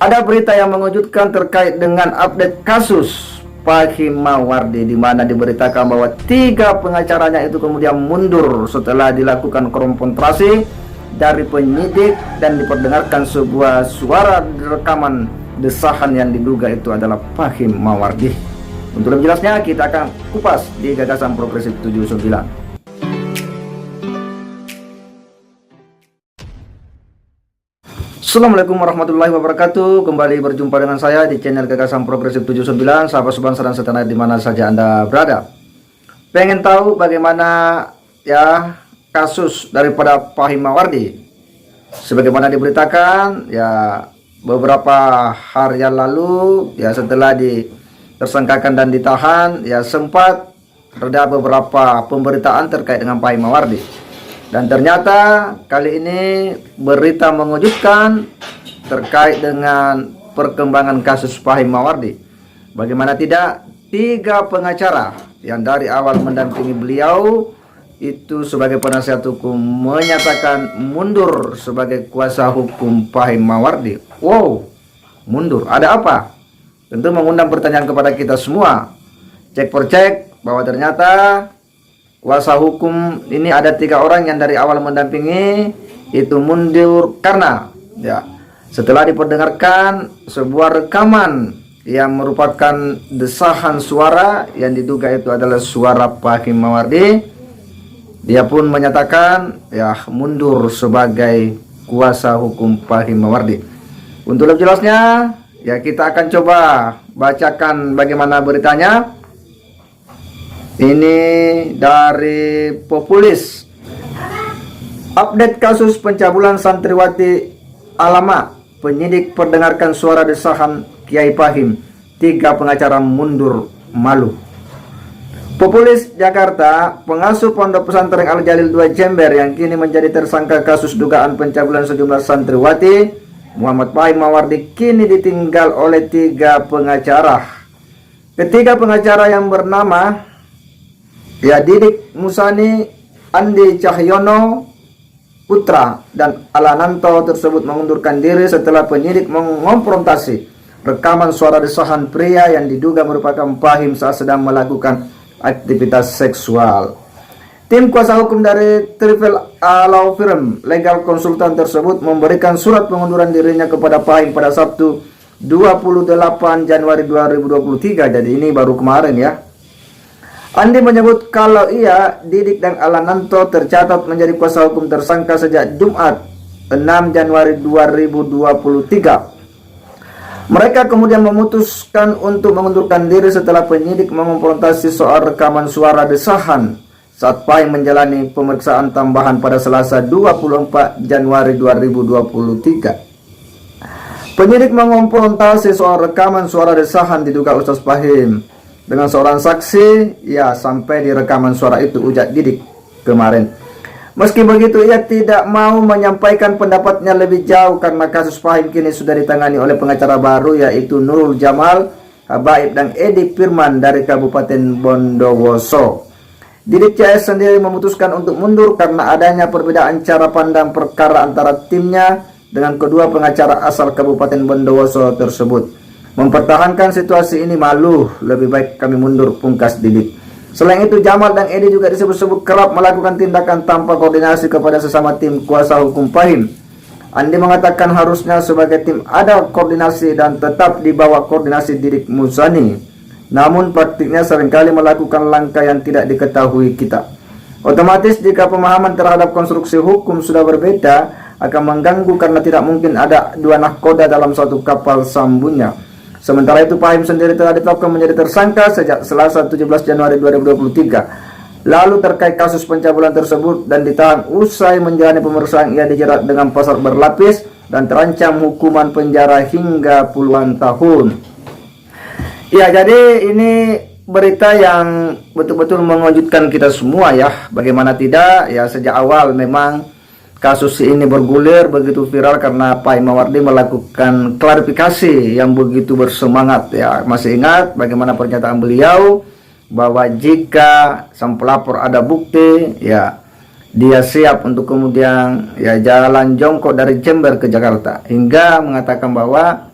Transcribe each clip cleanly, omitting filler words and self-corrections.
Ada berita yang mengejutkan terkait dengan update kasus Fahim Mawardi, di mana diberitakan bahwa 3 pengacaranya itu kemudian mundur setelah dilakukan konfrontasi dari penyidik dan diperdengarkan sebuah suara rekaman desahan yang diduga itu adalah Fahim Mawardi. Untuk lebih jelasnya kita akan kupas di Gagasan Progresif 79. Assalamualaikum warahmatullahi wabarakatuh. Kembali berjumpa dengan saya di channel Gagasan Progresif 79. Sahabat sebangsa dan setanah di mana saja Anda berada. Pengen tahu bagaimana ya kasus daripada Fahim Mawardi? Sebagaimana diberitakan ya beberapa hari yang lalu ya setelah ditersangkakan dan ditahan ya sempat ada beberapa pemberitaan terkait dengan Fahim Mawardi. Dan ternyata kali ini berita mengejutkan terkait dengan perkembangan kasus Fahim Mawardi. Bagaimana tidak, 3 pengacara yang dari awal mendampingi beliau itu sebagai penasihat hukum menyatakan mundur sebagai kuasa hukum Fahim Mawardi. Wow, mundur. Ada apa? Tentu mengundang pertanyaan kepada kita semua. Cek per cek bahwa ternyata kuasa hukum ini ada 3 orang yang dari awal mendampingi itu mundur karena ya setelah diperdengarkan sebuah rekaman yang merupakan desahan suara yang diduga itu adalah suara Fahim Mawardi. Dia pun menyatakan ya mundur sebagai kuasa hukum Fahim Mawardi. Untuk lebih jelasnya ya kita akan coba bacakan bagaimana beritanya. Ini dari Populis. Update kasus pencabulan santriwati Alama. Penyidik perdengarkan suara desahan Kiai Fahim. 3 pengacara mundur malu. Populis Jakarta. Pengasuh Pondok Pesantren Al Jalil 2 Jember yang kini menjadi tersangka kasus dugaan pencabulan sejumlah santriwati Muhammad Fahim Mawardi kini ditinggal oleh 3 pengacara. Ketiga pengacara yang bernama ya Didik Musani, Andi Cahyono Putra dan Alananto tersebut mengundurkan diri setelah penyidik mengonfrontasi rekaman suara desahan pria yang diduga merupakan Fahim saat sedang melakukan aktivitas seksual. Tim kuasa hukum dari Triple A Law Firm Legal Konsultan tersebut memberikan surat pengunduran dirinya kepada Fahim pada Sabtu 28 Januari 2023. Jadi ini baru kemarin ya. Andi menyebut kalau ia, Didik dan Alananto tercatat menjadi kuasa hukum tersangka sejak Jumat 6 Januari 2023. Mereka kemudian memutuskan untuk mengundurkan diri setelah penyidik mengonfrontasi soal rekaman suara desahan saat Fahim menjalani pemeriksaan tambahan pada Selasa 24 Januari 2023. Penyidik mengonfrontasi soal rekaman suara desahan diduga Ustaz Fahim dengan seorang saksi ya sampai di rekaman suara itu, ujar Didik kemarin. Meski begitu ia tidak mau menyampaikan pendapatnya lebih jauh karena kasus Fahim kini sudah ditangani oleh pengacara baru yaitu Nurul Jamal Habaib dan Edi Firman dari Kabupaten Bondowoso. Didik CS sendiri memutuskan untuk mundur karena adanya perbedaan cara pandang perkara antara timnya dengan kedua pengacara asal Kabupaten Bondowoso tersebut. Mempertahankan situasi ini malu, lebih baik kami mundur, pungkas Didik. Selain itu Jamal dan Edi juga disebut-sebut kerap melakukan tindakan tanpa koordinasi kepada sesama tim kuasa hukum Fahim. Andi mengatakan harusnya sebagai tim ada koordinasi dan tetap di bawah koordinasi Didik Musani. Namun praktiknya seringkali melakukan langkah yang tidak diketahui kita. Otomatis jika pemahaman terhadap konstruksi hukum sudah berbeda akan mengganggu karena tidak mungkin ada 2 nahkoda dalam satu kapal sambunnya. Sementara itu Fahim sendiri telah ditetapkan menjadi tersangka sejak Selasa 17 Januari 2023. Lalu terkait kasus pencabulan tersebut dan ditahan usai menjalani pemeriksaan, ia dijerat dengan pasal berlapis dan terancam hukuman penjara hingga puluhan tahun. Ya, jadi ini berita yang betul-betul mengejutkan kita semua ya. Bagaimana tidak ya, sejak awal memang kasus ini bergulir begitu viral karena Fahim Mawardi melakukan klarifikasi yang begitu bersemangat ya. Masih ingat bagaimana pernyataan beliau bahwa jika sang pelapor ada bukti ya dia siap untuk kemudian ya jalan jongkok dari Jember ke Jakarta, hingga mengatakan bahwa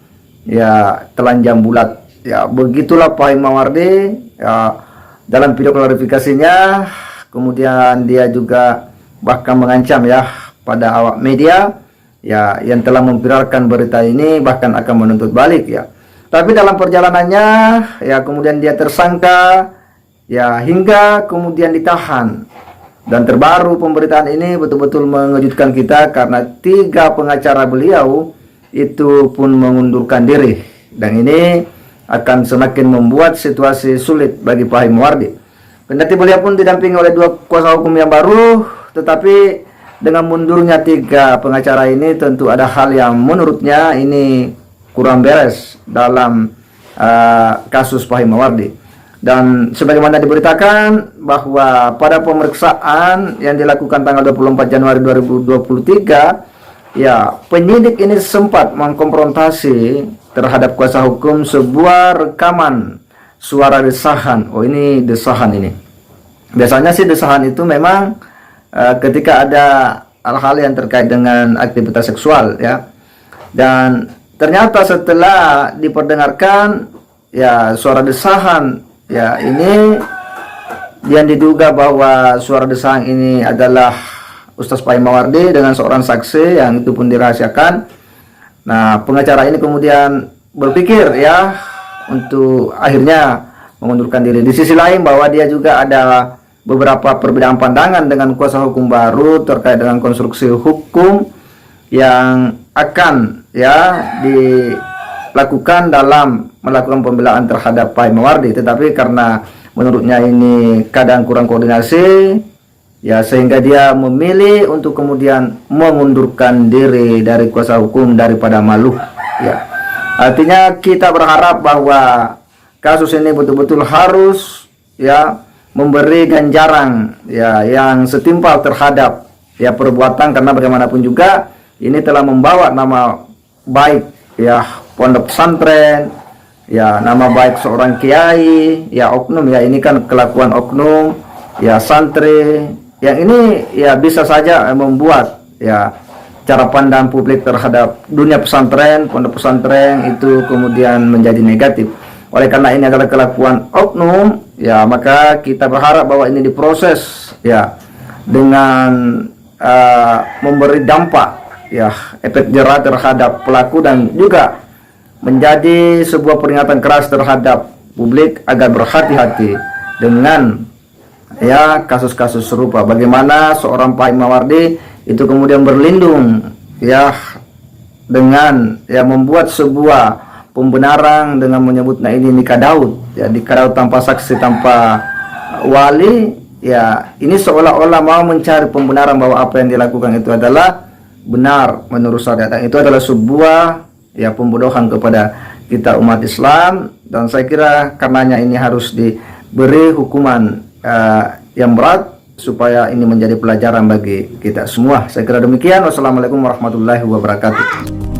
ya telanjang bulat. Ya begitulah Pak Hikmawardi ya dalam video klarifikasinya. Kemudian dia juga bahkan mengancam ya pada awak media ya yang telah memviralkan berita ini, bahkan akan menuntut balik ya. Tapi dalam perjalanannya ya kemudian dia tersangka ya hingga kemudian ditahan. Dan terbaru pemberitaan ini betul-betul mengejutkan kita karena 3 pengacara beliau itu pun mengundurkan diri, dan ini akan semakin membuat situasi sulit bagi Pak Hikmawardi. Kendati beliau pun didampingi oleh 2 kuasa hukum yang baru, tetapi dengan mundurnya 3 pengacara ini tentu ada hal yang menurutnya ini kurang beres dalam kasus Pak Hikmawardi. Dan sebagaimana diberitakan bahwa pada pemeriksaan yang dilakukan tanggal 24 Januari 2023 ya penyidik ini sempat mengkonfrontasi terhadap kuasa hukum sebuah rekaman suara desahan. Oh, ini desahan ini. Biasanya sih desahan itu memang ketika ada hal-hal yang terkait dengan aktivitas seksual ya. Dan ternyata setelah diperdengarkan ya suara desahan ya, ini yang diduga bahwa suara desahan ini adalah Ustaz Pak Hikmawardi dengan seorang saksi yang itu pun dirahasiakan. Nah, pengacara ini kemudian berpikir ya untuk akhirnya mengundurkan diri. Di sisi lain bahwa dia juga ada beberapa perbedaan pandangan dengan kuasa hukum baru terkait dengan konstruksi hukum yang akan ya dilakukan dalam melakukan pembelaan terhadap Pak Hikmawardi. Tetapi karena menurutnya ini kadang kurang koordinasi ya, sehingga dia memilih untuk kemudian mengundurkan diri dari kuasa hukum daripada malu ya. Artinya kita berharap bahwa kasus ini betul-betul harus ya memberi ganjaran ya yang setimpal terhadap ya perbuatan, karena bagaimanapun juga ini telah membawa nama baik ya pondok pesantren ya, nama baik seorang kiai ya, oknum ya, ini kan kelakuan oknum ya santri yang ini ya bisa saja membuat ya cara pandang publik terhadap dunia pesantren, pondok pesantren itu kemudian menjadi negatif. Oleh karena ini adalah kelakuan oknum ya, maka kita berharap bahwa ini diproses ya dengan memberi dampak ya efek jerah terhadap pelaku, dan juga menjadi sebuah peringatan keras terhadap publik agar berhati-hati dengan ya kasus-kasus serupa. Bagaimana seorang Pak Hikmawardi itu kemudian berlindung ya dengan ya membuat sebuah pembenaran dengan menyebutnya ini nikah Daud ya, nikah Daud tanpa saksi, tanpa wali ya. Ini seolah-olah mau mencari pembenaran bahwa apa yang dilakukan itu adalah benar menurut syariat, dan itu adalah sebuah ya pembodohan kepada kita umat Islam. Dan saya kira karenanya ini harus diberi hukuman yang berat supaya ini menjadi pelajaran bagi kita semua. Saya kira demikian. Wassalamualaikum warahmatullahi wabarakatuh.